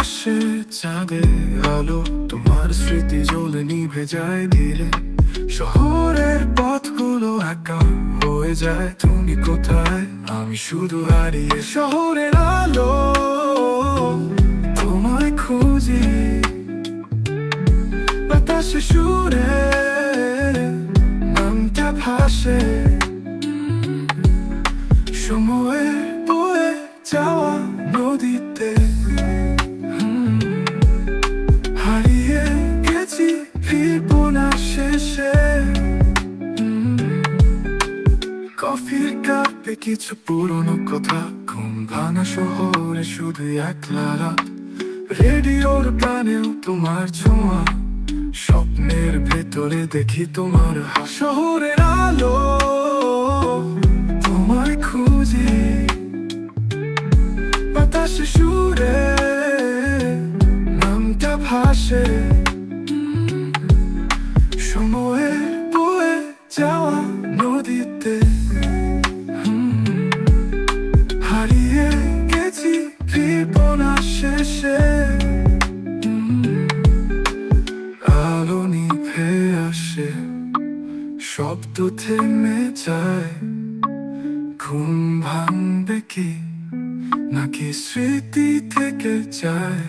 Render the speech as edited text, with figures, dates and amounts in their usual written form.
আকাশে চাঁদে আলো, তোমার স্মৃতি জ্বলে নিভে যায় ধীরে। শহরের পথগুলো একা হয়ে যায়, তুমি কোথায় আমি শুধু হারিয়ে। শহরের আলো তোমায় খুঁজি, বাতাসে সুরে নামটা ভাসে। সময়ে বয়ে যাওয়া নদীতে হারিয়ে গেছি, ফিরবো না শেষে। কফির কাপে কিছু পুরনো কথা, ঘুম ভাঙা শহরে শুধু একলা রাত। রেডিওর গানেও তোমার ছোঁয়া, স্বপ্নের ভেতরে দেখি তোমার হাত। শহরের আলো তোমায় খুঁজি, বাতাসে সুরে নামটা ভাসে। সময়ে বয়ে যাওয়া নদীতে হারিয়ে গেছি, ফিরবো না শেষে। আলো নিভে আসে, শব্দ থেমে যায়। ঘুম ভাঙবে কি নাকি স্মৃতি থেকে যায়?